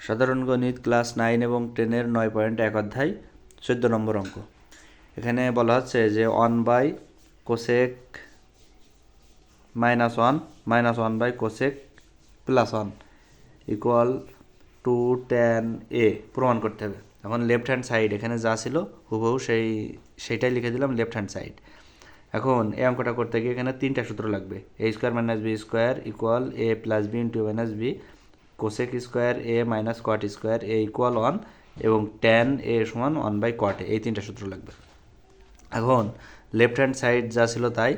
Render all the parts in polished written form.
সাধারণ গণিত ক্লাস 9 এবং 10-এর 9.1 অধ্যায় 14 নম্বর অঙ্ক। এখানে বলা হচ্ছে যে 1 cosec -1 by cosec +1 equal to tan a প্রমাণ করতে হবে। এখন লেফট হ্যান্ড সাইড এখানে যা ছিল হুবহু সেইটাই লিখে দিলাম লেফট হ্যান্ড সাইড। এখন এই অঙ্কটা করতে গিয়ে এখানে 3টা সূত্র লাগবে। a² - b² equal a + b * b, cosec square a minus cot square a equal 1 এবং ট্যান a সমান 1/cot a, এই 3টা সূত্র লাগবে। এখন লেফট হ্যান্ড সাইড যা ছিল তাই।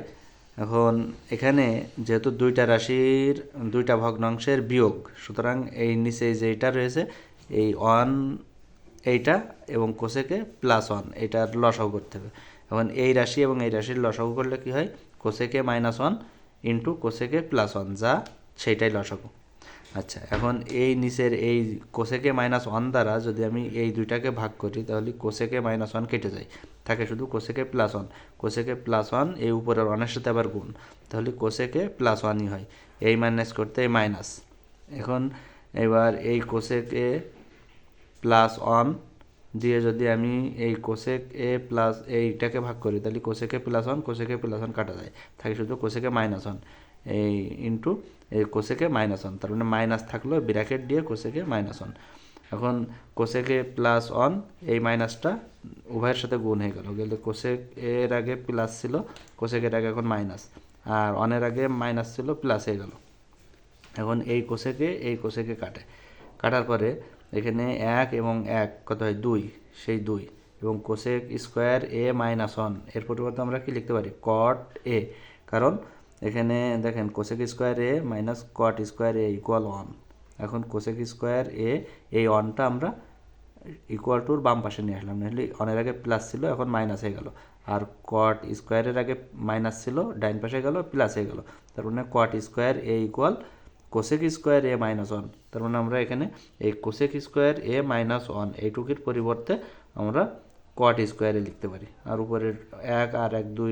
এখন এখানে যেহেতু দুইটা রাশির দুইটা ভগ্নাংশের বিয়োগ, সুতরাং এই নিচে যেটা রয়েছে এই 1 এইটা এবং কোসেকে +1 এটার লসাগু করতে হবে। এখন এই রাশি এবং এই রাশির লসাগু করলে কি হয়, কোসেকে -1 ইন্টু কোসেকে +1 যা সেইটাই লসাগু। আচ্ছা, এখন এই নিচের এই কোসেকে -1 দ্বারা যদি আমি এই দুইটাকে ভাগ করি তাহলে কোসেকে -1 কেটে যায়, থাকে শুধু কোসেকে +1। কোসেকে +1 এই উপরের 1-এর সাথে আবার গুণ, তাহলে কোসেকে +1ই হয়। এই মাইনাস করতে এই মাইনাস। এখন এবার এই কোসেকে +1 দিয়ে যদি আমি এই কোসেক a প্লাস এইটাকে ভাগ করি তাহলে কোসেকে +1 কাটা যায়, থাকে শুধু কোসেকে -1 এই ইন্টু এই কোসেকে -1, তার মানে মাইনাস থাকলো ব্র্যাকেট দিয়ে কোসেকে -1। এখন কোসেকে +1 এই মাইনাসটা উভয়ের সাথে গুণ হয়ে গেলে কোসেক এর আগে প্লাস ছিল, কোসেকের আগে এখন মাইনাস, আর 1-এর আগে মাইনাস ছিল প্লাস হয়ে গেল। এখন এই কোসেকে কাটার পরে এখানে 1 এবং 1 কত হয় 2, সেই 2 এবং কোসেক স্কোয়ার a -1 এর পরিবর্তে আমরা কি লিখতে পারি কট a, কারণ এখানে দেখেন cosec square a minus cot square a equal 1। এখন কোসেক স্কোয়ার a এই 1টা আমরা ইকুয়াল টুর বাম পাশে নিয়ে আসলাম, নাহলে 1-এর আগে প্লাস ছিল এখন মাইনাস হয়ে গেল, আর কট স্কোয়ারের আগে মাইনাস ছিল ডাইন পাশে গেল প্লাস হয়ে গেল, তার মানে cot square a equal cosec square a -1। তার মানে আমরা এখানে এই কোসেক স্কোয়ার a -1 এইটুকির পরিবর্তে আমরা কট স্কোয়ারে লিখতে পারি, আর উপরের 1 আর 1 2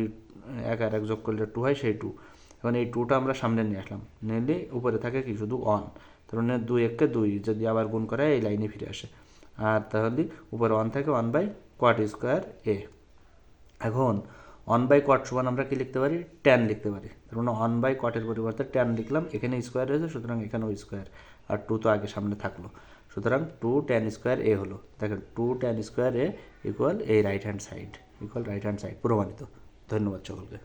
1 আর 1 যোগ করলে 2 হয়, সেই 2। এখন এই 2টা আমরা সামনে নিয়ে আসলাম, নিলে উপরে থাকে কি শুধু 1, তার মানে 2 1 2 যদি আবার গুণ করা এই লাইনে ফিরে আসে, আর তাহলে উপরে 1 থাকে 1/cot স্কোয়ার a। এখন 1/cot সমান আমরা কি লিখতে পারি ট্যান লিখতে পারি, তার মানে 1/cot-এর পরিবর্তে ট্যান লিখলাম, এখানে স্কোয়ার রয়েছে সুতরাং এখানেও স্কোয়ার, আর 2 তো আগে সামনে থাকলো, সুতরাং 2 tan স্কোয়ার a হলো। দেখেন 2 tan স্কোয়ার a ইকুয়াল এই রাইট হ্যান্ড সাইড প্রমাণিত। ধন্যবাদ সকলকে।